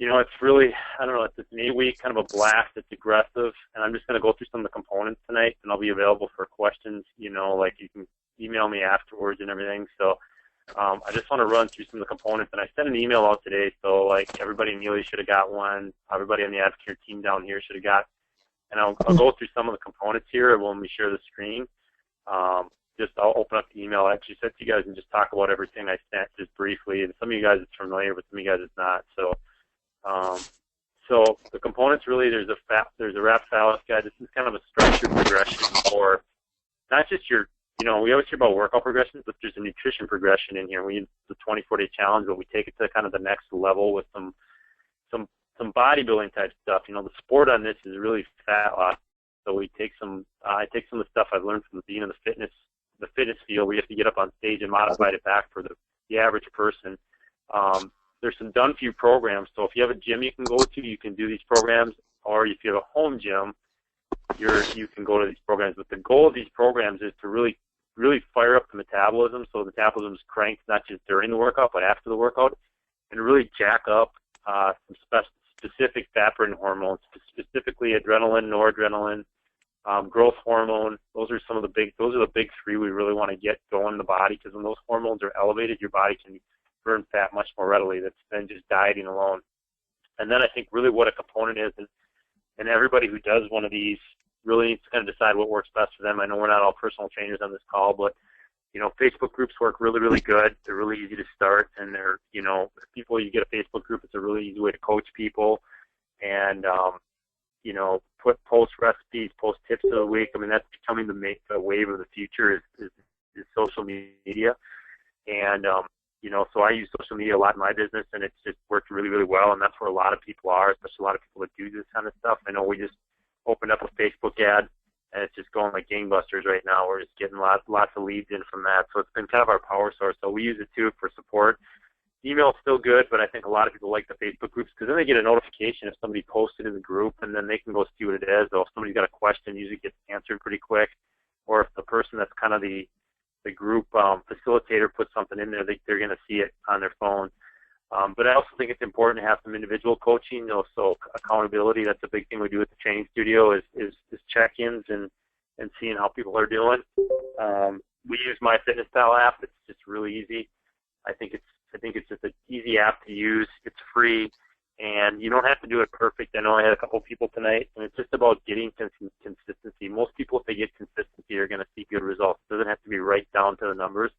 It's really, I don't know, it's an 8-week kind of a blast. It's aggressive, and I'm just going to go through some of the components tonight, and I'll be available for questions. Like you can email me afterwards and everything. So I just want to run through some of the components, and I sent an email out today, so like everybody in Neely should have got one. Everybody on the Advocare team down here should have got. And I'll go through some of the components here when we share the screen. I'll open up the email I actually sent to you guys and just talk about everything I sent just briefly. And some of you guys it's familiar, but some of you guys it's not. So the components really, there's a wrap phallus guide. This is kind of a structured progression for not just your, we always hear about workout progressions, but there's a nutrition progression in here. We use the 24-day challenge, but we take it to kind of the next level with some bodybuilding type stuff. The sport on this is really fat loss. So we take I take some of the stuff I've learned from being in the fitness field. We have to get up on stage and modify it back for the average person. There's some done for you programs. So if you have a gym you can go to, you can do these programs, or if you have a home gym, you can go to these programs. But the goal of these programs is to really fire up the metabolism, so the metabolism is cranked not just during the workout but after the workout, and really jack up some specific fat-burning hormones, specifically adrenaline, noradrenaline, growth hormone. Those are the big three we really want to get going in the body, because when those hormones are elevated, your body can burn fat much more readily than just dieting alone. And then I think really what a component is, and everybody who does one of these really needs to kind of decide what works best for them. I know we're not all personal trainers on this call, but Facebook groups work really, really good. They're really easy to start, and they're, people, you get a Facebook group, it's a really easy way to coach people, and post recipes, post tips of the week. I mean, that's becoming the wave of the future is social media, and so I use social media a lot in my business, and it's just worked really, really well, and that's where a lot of people are, especially a lot of people that do this kind of stuff. I know we just opened up a Facebook ad, and it's just going like gangbusters right now. We're just getting lots of leads in from that, so it's been kind of our power source. So we use it too for support. Email is still good, but I think a lot of people like the Facebook groups, because then they get a notification if somebody posted in the group, and then they can go see what it is. So if somebody's got a question, usually gets answered pretty quick, or if the person that's kind of the group facilitator puts something in there, they're going to see it on their phone. But I also think it's important to have some individual coaching, so accountability. That's a big thing we do at the training studio is check-ins and seeing how people are doing. We use MyFitnessPal app. It's just really easy. I think it's just an easy app to use. It's free, and you don't have to do it perfect. I know I had a couple people tonight, and it's just about getting consistency. Most people, if they get consistency, are going to see good results. It doesn't have to be right down to the numbers.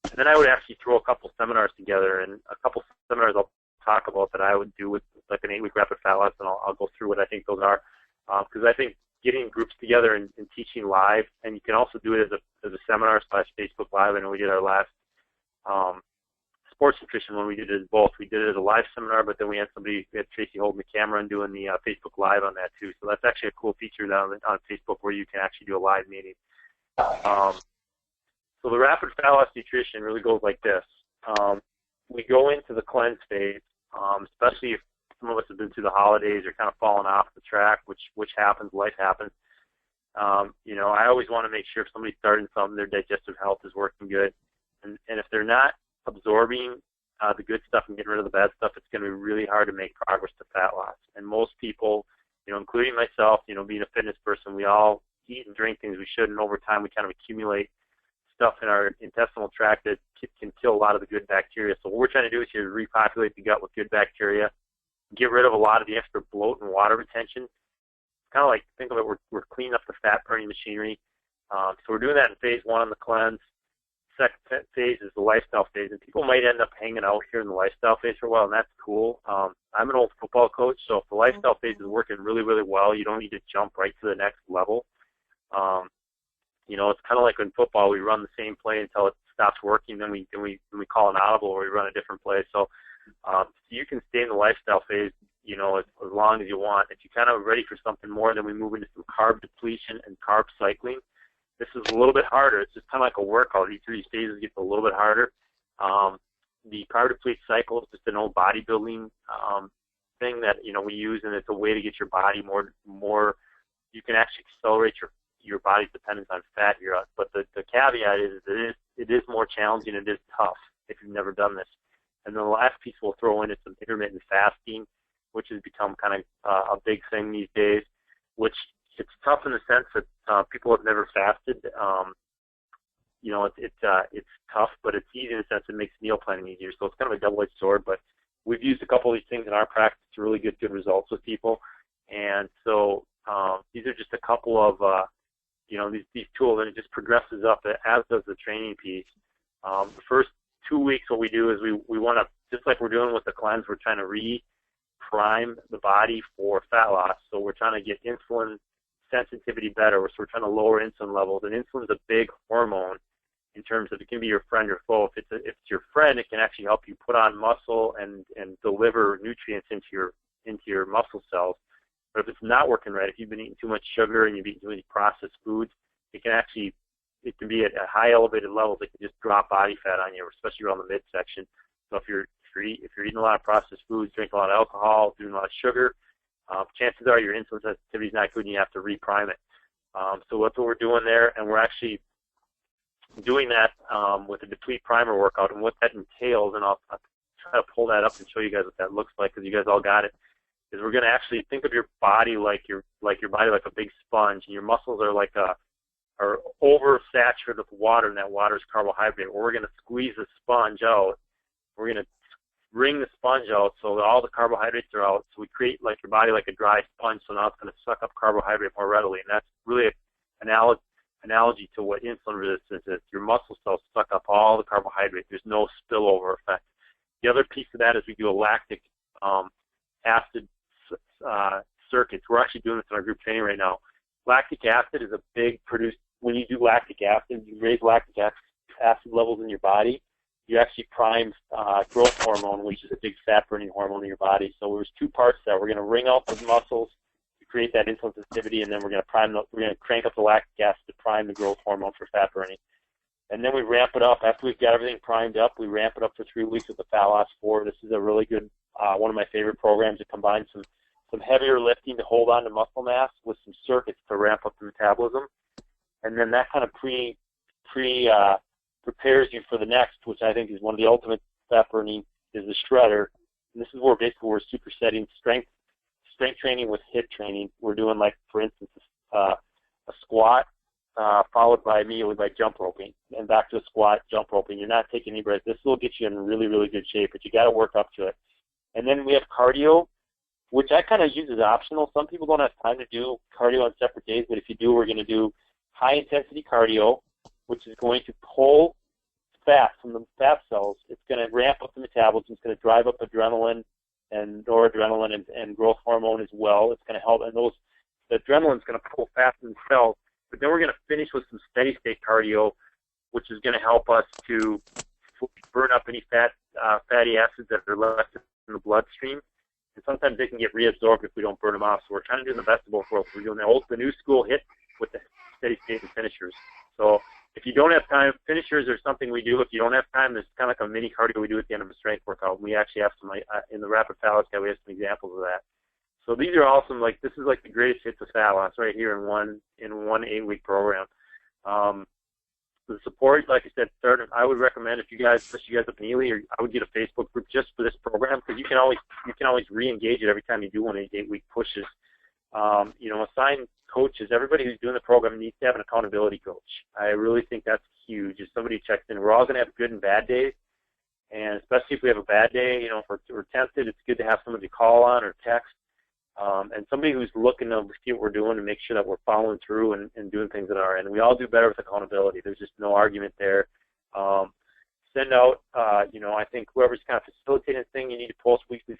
And then I would actually throw a couple seminars together, and a couple seminars I'll talk about that I would do with like an 8-week rapid fat loss, and I'll go through what I think those are. Because I think getting groups together and teaching live, and you can also do it as a seminar / Facebook Live. I know we did our last sports nutrition when we did it as both. We did it as a live seminar, but then we had Tracy holding the camera and doing the Facebook Live on that too. So that's actually a cool feature on Facebook where you can actually do a live meeting. So the rapid fat loss nutrition really goes like this. We go into the cleanse phase, especially if some of us have been through the holidays or kind of fallen off the track, which happens, life happens. I always want to make sure if somebody's starting something, their digestive health is working good. And if they're not absorbing the good stuff and getting rid of the bad stuff, it's going to be really hard to make progress to fat loss. And most people, including myself, being a fitness person, we all eat and drink things we shouldn't. Over time, we kind of accumulate stuff in our intestinal tract that can kill a lot of the good bacteria. So what we're trying to do is here repopulate the gut with good bacteria, get rid of a lot of the extra bloat and water retention. Kind of like, think of it, we're cleaning up the fat-burning machinery. So we're doing that in phase 1 on the cleanse. Second phase is the lifestyle phase, and people might end up hanging out here in the lifestyle phase for a while, and that's cool. I'm an old football coach, so if the lifestyle phase is working really, really well, you don't need to jump right to the next level. It's kind of like in football, we run the same play until it stops working, then we call an audible or we run a different play. So you can stay in the lifestyle phase, as long as you want. If you're kind of ready for something more, then we move into some carb depletion and carb cycling. This is a little bit harder. It's just kind of like a workout. Each of these phases gets a little bit harder. The carb deplete cycle is just an old bodybuilding thing that we use, and it's a way to get your body more. You can actually accelerate your body's dependence on fat here. But the caveat is it is more challenging. It is tough if you've never done this. And then the last piece we'll throw in is some intermittent fasting which has become kind of a big thing these days, which it's tough in the sense that people have never fasted. It's tough, but it's easy in the sense it makes meal planning easier. So it's kind of a double-edged sword, but we've used a couple of these things in our practice to really get good results with people. And so these are just a couple of, these tools, and it just progresses up, as does the training piece. The first 2 weeks, what we do is we want to, just like we're doing with the cleanse, we're trying to re-prime the body for fat loss. So we're trying to get insulin sensitivity better. So we're trying to lower insulin levels. And insulin is a big hormone in terms of it can be your friend or foe. If it's your friend, it can actually help you put on muscle and deliver nutrients into your muscle cells. But if it's not working right, if you've been eating too much sugar and you've eaten too many processed foods, it can be at high elevated levels. It can just drop body fat on you, especially around the midsection. So if you're eating a lot of processed foods, drinking a lot of alcohol, doing a lot of sugar, chances are your insulin sensitivity is not good, and you have to reprime it. So that's what we're doing there, and we're actually doing that with a deplete primer workout. And what that entails, and I'll try to pull that up and show you guys what that looks like, because you guys all got it, is we're going to actually think of your body like your body like a big sponge, and your muscles are oversaturated with water, and that water is carbohydrate. We're going to squeeze the sponge out. We're going to wring the sponge out so that all the carbohydrates are out. So we create like your body like a dry sponge, so now it's going to suck up carbohydrate more readily. And that's really an analogy to what insulin resistance is. Your muscle cells suck up all the carbohydrate. There's no spillover effect. The other piece of that is we do a lactic acid circuits. We're actually doing this in our group training right now. Lactic acid is a big when you do lactic acid, you raise lactic acid levels in your body, you actually prime growth hormone, which is a big fat-burning hormone in your body. So there's two parts there. We're going to wring out the muscles to create that insulin sensitivity, and then we're going to crank up the lactic acid to prime the growth hormone for fat burning. And then we ramp it up. After we've got everything primed up, we ramp it up for 3 weeks with the Fat Loss 4. This is a really good, one of my favorite programs. It combines some heavier lifting to hold on to muscle mass with some circuits to ramp up the metabolism. And then that kind of prepares you for the next, which I think is one of the ultimate fat burning, is the shredder. And this is where basically we're supersetting strength training with HIIT training. We're doing, like, for instance, a squat followed by immediately by jump roping, and back to a squat, jump roping. You're not taking any breaks. This will get you in really, really good shape, but you got to work up to it. And then we have cardio, which I kind of use as optional. Some people don't have time to do cardio on separate days, but if you do, we're going to do high-intensity cardio, which is going to pull fat from the fat cells. It's going to ramp up the metabolism. It's going to drive up adrenaline and noradrenaline and growth hormone as well. It's going to help, and the adrenaline is going to pull fat from the cells. But then we're going to finish with some steady-state cardio, which is going to help us to burn up any fatty acids that are left in the bloodstream. And sometimes they can get reabsorbed if we don't burn them off. So we're trying to do the best of both worlds. We're doing the new school HIIT with the steady-state and finishers. So if you don't have time, finishers are something we do. If you don't have time, there's kind of like a mini cardio we do at the end of a strength workout. We actually have some, in the Rapid Fat Loss guide, we have some examples of that. So these are awesome. Like, this is like the greatest hits of fat loss right here in one 8-week program. The support, like I said, I would recommend, if you guys, especially you guys up in Ely, or I would get a Facebook group just for this program, because you can always re-engage it every time you do one of these 8-week pushes. Assign coaches. Everybody who's doing the program needs to have an accountability coach. I really think that's huge. If somebody checks in, we're all going to have good and bad days, and especially if we have a bad day, if we're tempted, it's good to have somebody to call on or text. And somebody who's looking to see what we're doing and make sure that we're following through and doing things at our end. We all do better with accountability. There's just no argument there. Send out, I think whoever's kind of facilitating this thing, you need to post weekly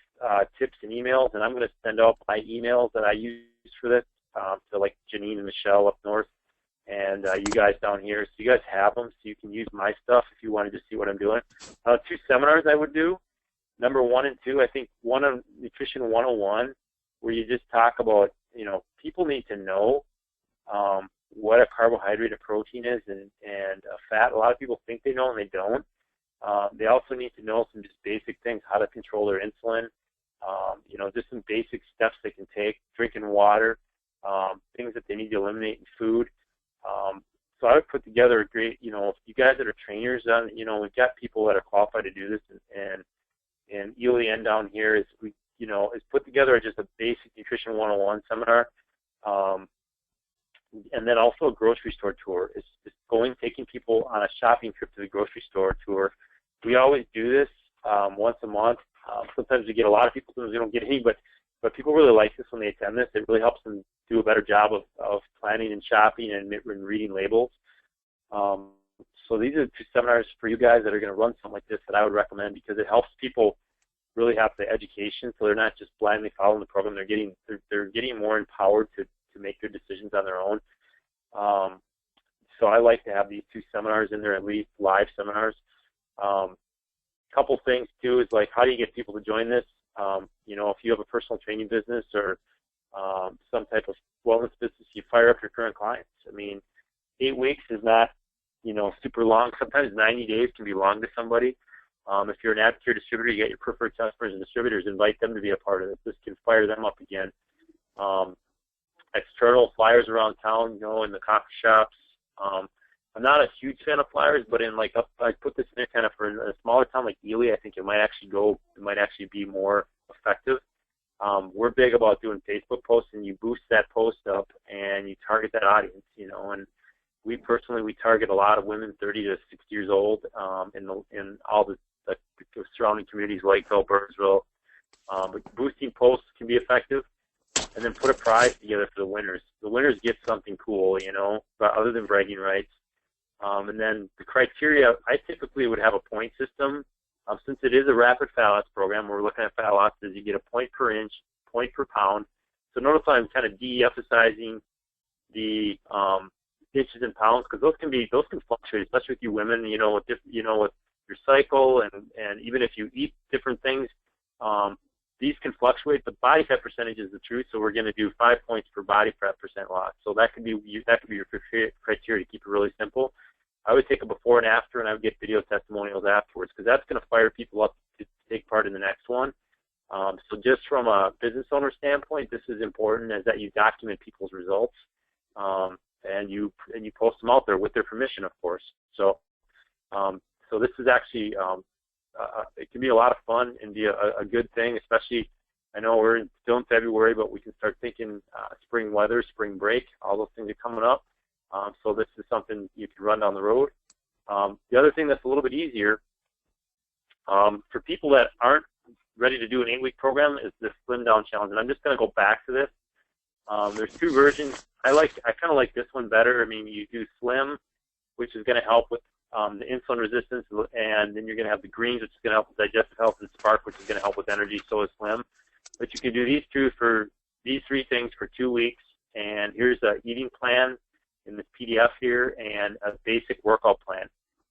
tips and emails. And I'm going to send out my emails that I use for this to, like, Janine and Michelle up north, and you guys down here. So you guys have them, so you can use my stuff if you wanted to see what I'm doing. 2 seminars I would do. Number 1 and 2, I think one on Nutrition 101, where you just talk about, people need to know what a carbohydrate, a protein is, and a fat. A lot of people think they know, and they don't. They also need to know some just basic things, how to control their insulin, just some basic steps they can take, drinking water, things that they need to eliminate in food. So I would put together a great, if you guys that are trainers, we've got people that are qualified to do this, and Ely and down here is is put together just a basic nutrition 101 seminar. And then also a grocery store tour. It's taking people on a shopping trip to the grocery store tour. We always do this once a month. Sometimes we get a lot of people, sometimes we don't get any, but people really like this when they attend this. It really helps them do a better job of planning and shopping and reading labels. So these are 2 seminars for you guys that are going to run something like this that I would recommend, because it helps people really have the education, so they're not just blindly following the program. They're getting more empowered to make their decisions on their own. So I like to have these 2 seminars in there, at least live seminars. Couple things too is like, how do you get people to join this? If you have a personal training business or some type of wellness business, you fire up your current clients. I mean, 8 weeks is not, super long. Sometimes 90 days can be long to somebody. If you're an advocate or distributor, you get your preferred customers and distributors, invite them to be a part of this. This can fire them up again. External flyers around town, in the coffee shops. I'm not a huge fan of flyers, but I put this in there kind of for a smaller town like Ely. I think it might actually be more effective. We're big about doing Facebook posts, and you boost that post up and you target that audience, and we target a lot of women 30 to 60 years old in all the surrounding communities, Lakeville, Burnsville. But boosting posts can be effective. And then put a prize together for the winners. The winners get something cool, but other than bragging rights. And then the criteria, I typically would have a point system. Since it is a rapid fat loss program, we're looking at fat losses, you get a point per inch, point per pound. So notice I'm kind of de-emphasizing the inches and pounds, because those can fluctuate, especially with you women, with your cycle, and even if you eat different things, these can fluctuate, but body fat percentage is the truth, so we're going to do 5 points per body fat percent loss. So that could be your criteria to keep it really simple. I would take a before and after, and I would get video testimonials afterwards, because that's going to fire people up to take part in the next one. So just from a business owner standpoint, this is important, is that you document people's results, and you post them out there with their permission, of course. So this is actually it can be a lot of fun and be a good thing, especially, I know we're still in February, but we can start thinking spring weather, spring break, all those things are coming up. So this is something you can run down the road. The other thing that's a little bit easier for people that aren't ready to do an 8-week program is the Slim Down Challenge, and I'm just going to go back to this. There's 2 versions. I kind of like this one better. I mean, you do Slim, which is going to help with the insulin resistance, and then you're going to have the greens, which is going to help with digestive health, and Spark, which is going to help with energy. So is Slim. But you can do these 3 things for 2 weeks, and here's an eating plan in this PDF here and a basic workout plan.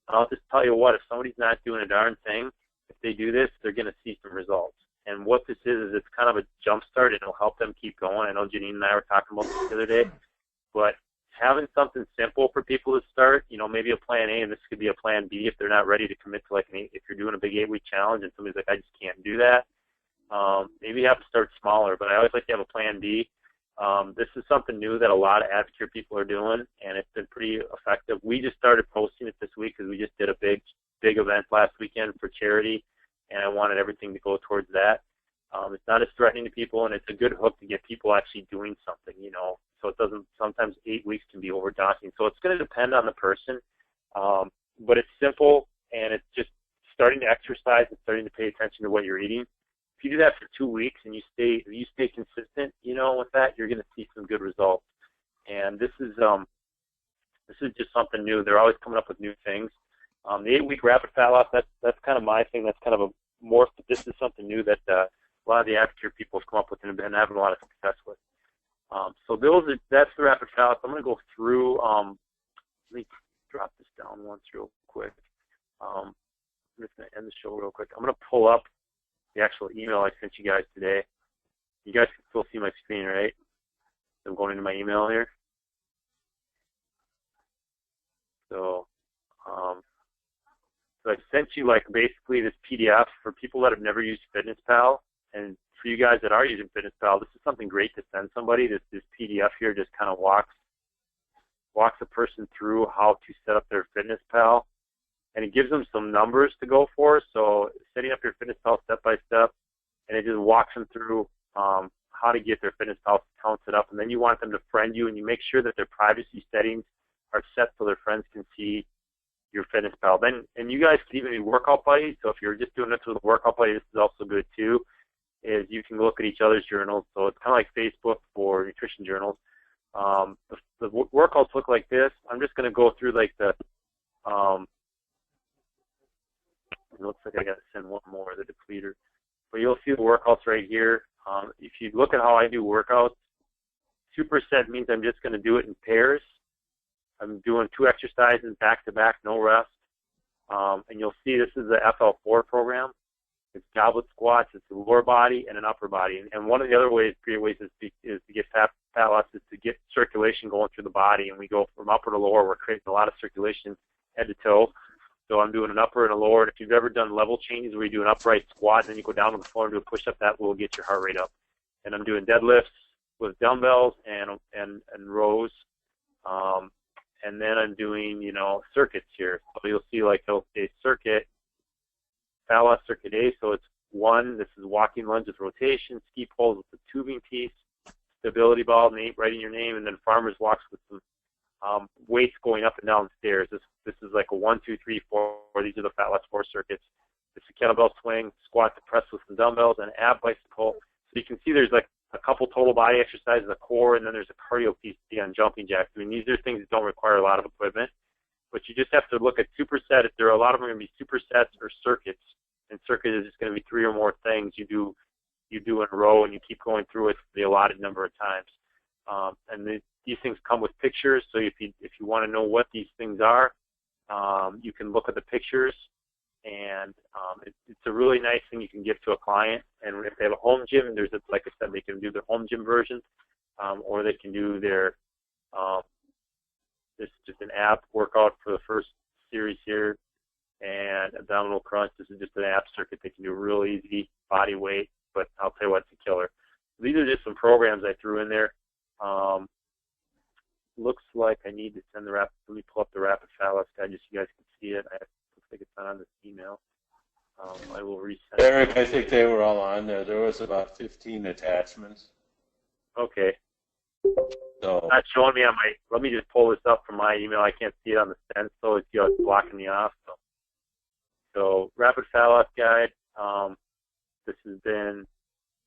I'll just tell you what, if somebody's not doing a darn thing, if they do this, they're going to see some results. And what this is it's kind of a jump start, and it'll help them keep going. I know Janine and I were talking about this the other day, but having something simple for people to start, maybe a plan A, and this could be a plan B if they're not ready to commit to if you're doing a big 8-week challenge and somebody's like, I just can't do that. Maybe you have to start smaller, but I always like to have a plan B. This is something new that a lot of advocate people are doing, and it's been pretty effective. We just started posting it this week because we just did a big event last weekend for charity, and I wanted everything to go towards that. It's not as threatening to people, and it's a good hook to get people actually doing something, so it doesn't, sometimes 8 weeks can be overdaunting. So it's going to depend on the person, but it's simple, and it's just starting to exercise and starting to pay attention to what you're eating. If you do that for 2 weeks and you stay consistent, with that, you're going to see some good results. And this is just something new. They're always coming up with new things. The 8-week rapid fat loss, that's kind of my thing. That's kind of a morph. This is something new that a lot of the advocate people have come up with and have been having a lot of success with. So that's the rapid fat loss. I'm going to go through. Let me drop this down once real quick. I'm just going to end the show real quick. I'm going to pull up the actual email I sent you guys today. You guys can still see my screen, right? I'm going into my email here. So I sent you basically this PDF for people that have never used FitnessPal, and for you guys that are using FitnessPal, this is something great to send somebody. This PDF here just kind of walks a person through how to set up their FitnessPal, and it gives them some numbers to go for. So setting up your FitnessPal step by step, and it just walks them through how to get their fitness pal account set up. And then you want them to friend you, and you make sure that their privacy settings are set so their friends can see your fitness pal. Then, and you guys can even be workout buddies. So if you're just doing this with a workout buddy, this is also good too. Is you can look at each other's journals. So it's kind of like Facebook for nutrition journals. The workouts look like this. I'm just going to go through like the. It looks like I got to send one more, the depleter. But you'll see the workouts right here. If you look at how I do workouts, superset means I'm just going to do it in pairs. I'm doing 2 exercises back to back, no rest. And you'll see this is the FL4 program. It's goblet squats, it's the lower body and an upper body. And one of the other great ways is to get fat loss is to get circulation going through the body. And we go from upper to lower. We're creating a lot of circulation head to toe. So I'm doing an upper and a lower. And if you've ever done level changes where you do an upright squat and then you go down to the floor and do a push-up, that will get your heart rate up. And I'm doing deadlifts with dumbbells and rows. And then I'm doing, circuits here. So you'll see like it'll say circuit, fat loss circuit A. So it's 1, this is walking lunge with rotation, ski poles with the tubing piece, stability ball, writing your name, and then farmer's walks with some weights going up and down stairs. This is like a 1, 2, 3, 4. These are the fat loss 4 circuits. It's a kettlebell swing, squat to press with some dumbbells, and ab bicycle. So you can see there's like a couple total body exercises, a core, and then there's a cardio piece on jumping jacks. I mean, these are things that don't require a lot of equipment, but you just have to look at superset. If there are a lot of them are going to be supersets or circuits, and circuit is just going to be 3 or more things you do in a row, and you keep going through it the allotted number of times. And these things come with pictures, so if you want to know what these things are, you can look at the pictures, and it's a really nice thing you can give to a client. And if they have a home gym, like I said, they can do their home gym version, or they can do their this is just an ab workout for the first series here, and abdominal crunch. This is just an ab circuit they can do real easy, body weight, but I'll tell you what's a killer. These are just some programs I threw in there. Looks like I need to send let me pull up the rapid fat loss guide just so you guys can see it. Looks like it's not on this email. I will resend Eric, I think they were all on there. There was about 15 attachments. Okay. So it's not showing me on my, let me just pull this up from my email. I can't see it on the send, so it's blocking me off. So rapid fat loss guide. This has been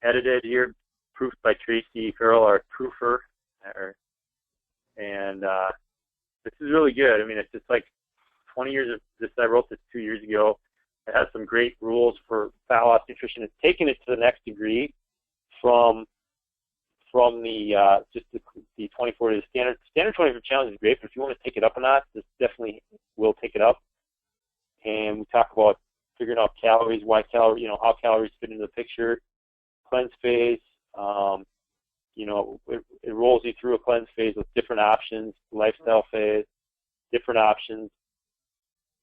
edited here, proofed by Tracy Curl, our proofer. And this is really good. I mean, it's just like 20 years of this. I wrote this 2 years ago. It has some great rules for fat loss nutrition. It's taken it to the next degree from the just the 24 to the standard 24 challenge is great, but if you want to take it up a notch, this definitely will take it up. And we talk about figuring out calories, how calories fit into the picture, cleanse phase. It rolls you through a cleanse phase with different options, lifestyle phase, different options,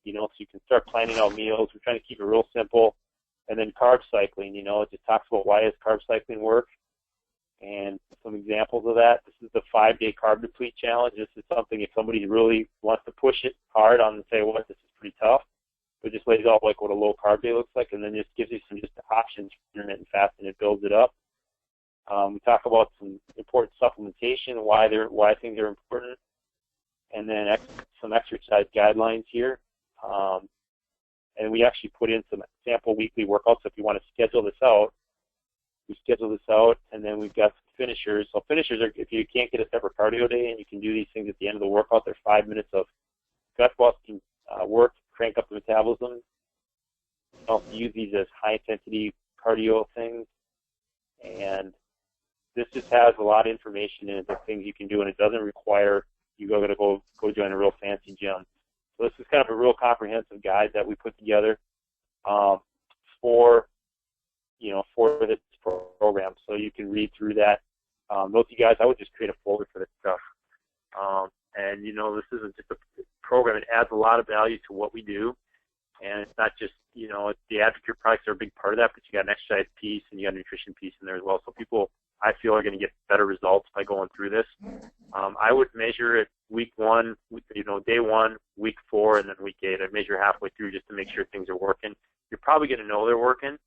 so you can start planning out meals. We're trying to keep it real simple. And then carb cycling, it just talks about why does carb cycling work and some examples of that. This is the 5-day carb deplete challenge. This is something if somebody really wants to push it hard on and say, this is pretty tough, but just lays out like what a low carb day looks like, and then just gives you some just options for intermittent fasting. It builds it up. We talk about some important supplementation, why things are important, and then some exercise guidelines here. And we actually put in some sample weekly workouts. So if you want to schedule this out, we schedule this out, and then we've got some finishers. So finishers are if you can't get a separate cardio day, and you can do these things at the end of the workout. They're 5 minutes of gut busting work, crank up the metabolism. You can also use these as high intensity cardio things, and this just has a lot of information in it, the things you can do, and it doesn't require you go join a real fancy gym. So this is kind of a real comprehensive guide that we put together for this program, so you can read through that. Those of you guys, I would just create a folder for this stuff. And this isn't just a program; it adds a lot of value to what we do, and it's not just the advocate products are a big part of that, but you got an exercise piece and you got a nutrition piece in there as well. So people, I feel, are going to get better results by going through this. I would measure it week 1, day 1, week 4, and then week 8. I'd measure halfway through just to make sure things are working. You're probably going to know they're working,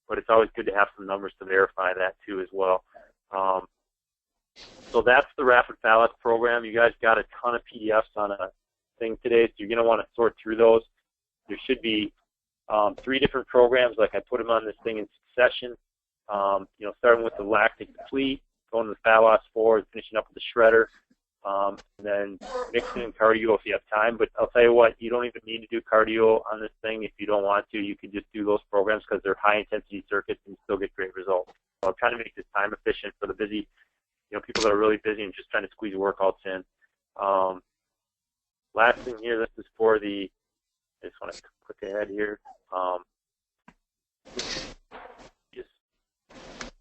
but it's always good to have some numbers to verify that too as well. So that's the Rapid Pallets program. You guys got a ton of PDFs on a thing today, so you're going to want to sort through those. There should be 3 different programs, like I put them on this thing in succession. Starting with the lactic deplete, going to the fat loss forward, finishing up with the shredder, and then mixing in cardio if you have time. But I'll tell you what, you don't even need to do cardio on this thing if you don't want to. You can just do those programs because they're high-intensity circuits and you still get great results. So I'm trying to make this time efficient for the busy, people that are really busy and just trying to squeeze workouts in. Last thing here, this is for I just want to click ahead here.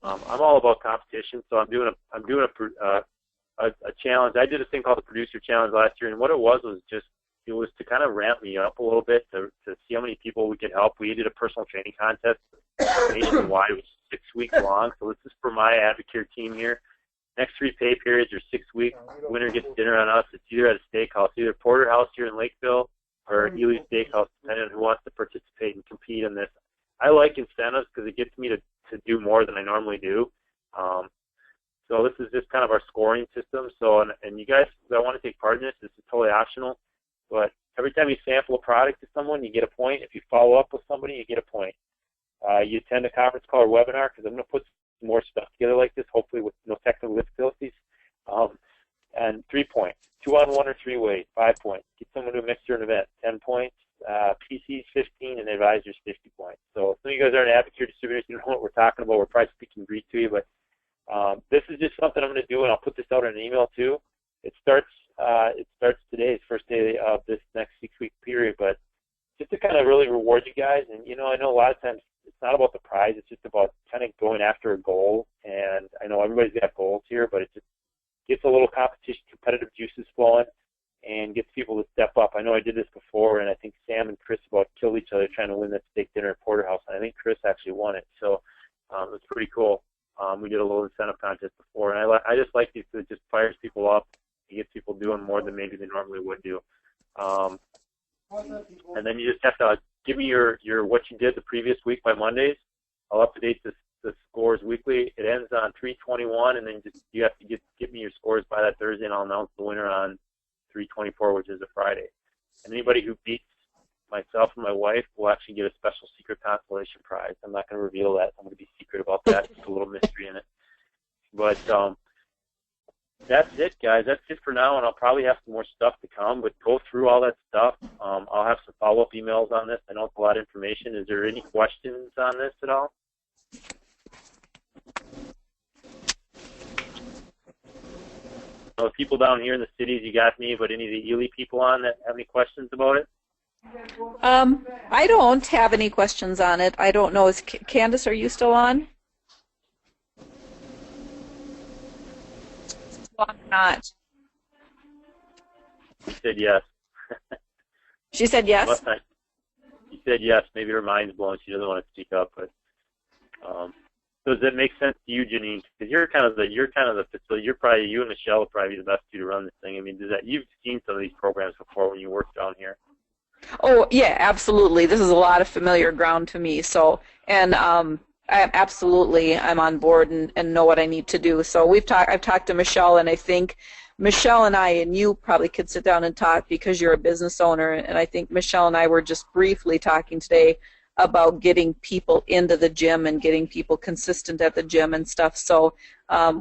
I'm all about competition, so I'm doing a challenge. I did a thing called the Producer Challenge last year, and what it was to kind of ramp me up a little bit to see how many people we could help. We did a personal training contest nationwide. It was 6 weeks long, so this is for my Advocare team here. Next 3 pay periods are 6 weeks. Winner gets dinner on us. It's either at a steakhouse, either Porterhouse here in Lakeville or Ely Steakhouse, depending on who wants to participate and compete in this. I like incentives because it gets me to do more than I normally do. So this is just kind of our scoring system. So, and you guys that want to take part in this is totally optional. But every time you sample a product to someone, you get a point. If you follow up with somebody, you get a point. You attend a conference call or webinar, because I'm going to put some more stuff together like this, hopefully with no technical difficulties. And 3 points. 2-on-1 or 3-way, 5 points. Get someone to a mixer and event, 10 points. PCs 15 and advisors 50 points. So some of you guys aren't Advocare distributors, you know what we're talking about. We're probably speaking Greek to you, but this is just something I'm going to do, and I'll put this out in an email too. It starts today, it's first day of this next 6-week period, but just to kind of really reward you guys. And I know a lot of times it's not about the prize, it's just about kind of going after a goal. And I know everybody's got goals here, but it just gets a little competition, competitive juices flowing, and gets people to step up. I know I did this before, and I think Sam and Chris about killed each other trying to win that steak dinner at Porterhouse, and I think Chris actually won it. So it was pretty cool. We did a little incentive contest before, and I just like these, it just fires people up. It gets people doing more than maybe they normally would do. And then you just have to give me your what you did the previous week by Mondays. I'll update the scores weekly. It ends on 3/21, and then you have to get me your scores by that Thursday, and I'll announce the winner on 3/24, which is a Friday. And anybody who beats myself and my wife will actually get a special secret consolation prize. I'm not going to reveal that. I'm going to be secret about that. There's a little mystery in it. But that's it, guys. That's it for now, and I'll probably have some more stuff to come. But go through all that stuff. I'll have some follow-up emails on this. I know it's a lot of information. Is there any questions on this at all? The people down here in the cities, you got me, but any of the Ely people on that have any questions about it? I don't have any questions on it. I don't know. Candace, are you still on? Well, I'm not. She said yes. She said yes? She said yes. Maybe her mind's blown. She doesn't want to speak up, but does that make sense to you, Janine? Because you're kind of the facility. You and Michelle will probably be the best two to run this thing. I mean, you've seen some of these programs before when you worked down here? Oh yeah, absolutely. This is a lot of familiar ground to me. So, and I'm on board and know what I need to do. So I've talked to Michelle, and I think Michelle and I and you probably could sit down and talk because you're a business owner. And I think Michelle and I were just briefly talking today about getting people into the gym and getting people consistent at the gym and stuff. So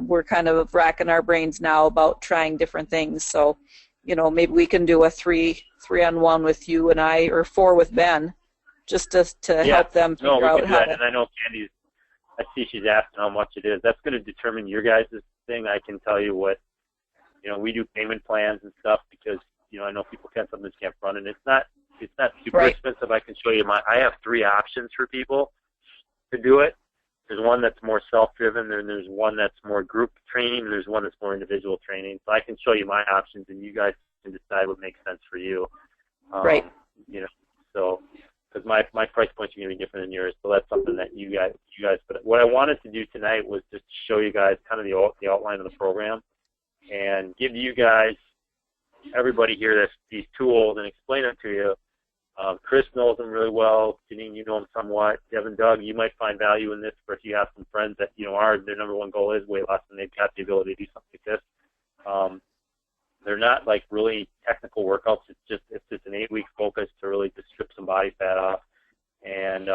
we're kind of racking our brains now about trying different things. So, maybe we can do a 3-on-1 with you and I, or 4 with Ben, just to help them figure out how to. And I know Candy's, I see she's asking how much it is. That's going to determine your guys' thing. I can tell you what, we do payment plans and stuff because, I know people sometimes can't run, and it's not super expensive. I can show you I have 3 options for people to do it. There's one that's more self-driven, and there's one that's more group training, and there's one that's more individual training. So I can show you my options, and you guys can decide what makes sense for you. Right. So because my price points are going to be different than yours, so that's something that you guys. But what I wanted to do tonight was just to show you guys kind of the outline of the program, and give you guys, everybody here, these tools, and explain them to you. Chris knows him really well. Janine, you know him somewhat. Devin, Doug, you might find value in this for if you have some friends that, their number one goal is weight loss and they've got the ability to do something like this. They're not like really technical workouts. It's just an 8-week focus to really just strip some body fat off. And,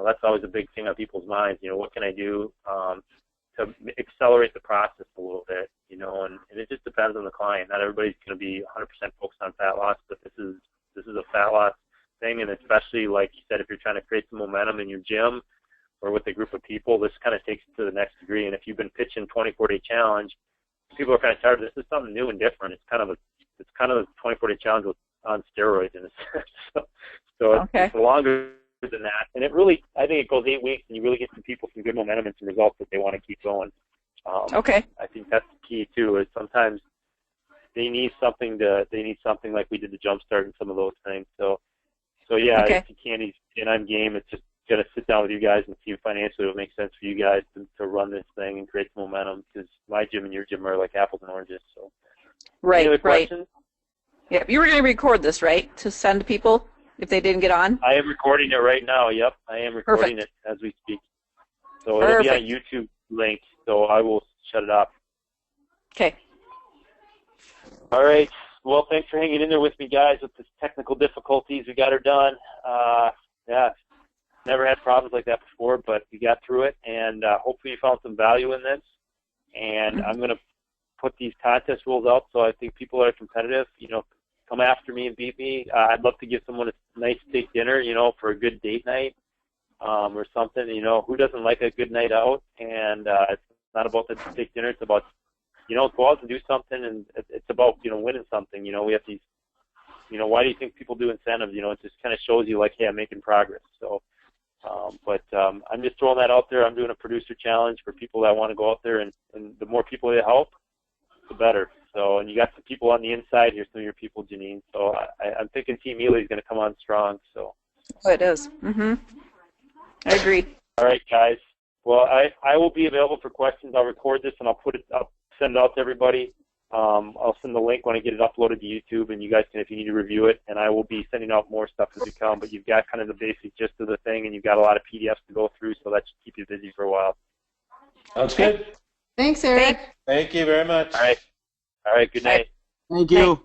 that's always a big thing on people's minds. What can I do to accelerate the process a little bit, and it just depends on the client. Not everybody's going to be 100% focused on fat loss, but this is a fat loss thing, and especially, like you said, if you're trying to create some momentum in your gym or with a group of people, this kind of takes it to the next degree. And if you've been pitching 24-day challenge, people are kind of tired of this. This is something new and different. It's kind of a 24-day challenge on steroids in a sense. So Okay. It's longer than that, and I think it goes 8 weeks, and you really get some people some good momentum and some results that they want to keep going. Okay. I think that's the key too. Is sometimes they need something like we did to jumpstart and some of those things. So yeah, Okay. if you can't, and I'm game. It's just got to sit down with you guys and see if financially it would make sense for you guys to run this thing and create some momentum, because my gym and your gym are like apples and oranges. So Right. any other Right. questions? Yeah. You were going to record this, right? To send to people if they didn't get on. I am recording it right now. Yep, I am recording it as we speak. So it'll be on YouTube link. So I will shut it off. Okay. All right. Well, thanks for hanging in there with me, guys, with the technical difficulties. We got her done. Yeah, never had problems like that before, but we got through it, and hopefully you found some value in this. And I'm going to put these contest rules out, so I think people that are competitive, come after me and beat me. I'd love to give someone a nice steak dinner, for a good date night or something. Who doesn't like a good night out? And it's not about the steak dinner. It's about, go out and do something, and it's about, winning something. We have these, why do you think people do incentives? It just kind of shows you, like, hey, I'm making progress. So, I'm just throwing that out there. I'm doing a producer challenge for people that want to go out there, and the more people that help, the better. So, and you got some people on the inside. Here's some of your people, Janine. So I'm thinking Team Ely is going to come on strong. So. Oh, it is. Mm-hmm. I agree. All right, guys. Well, I will be available for questions. I'll record this and I'll send it out to everybody. I'll send the link when I get it uploaded to YouTube, and you guys can, if you need to review it. And I will be sending out more stuff as we come. But you've got kind of the basic gist of the thing, and you've got a lot of PDFs to go through, so that should keep you busy for a while. Sounds good. Thanks, Eric. Thank you very much. All right. Good night. Thank you.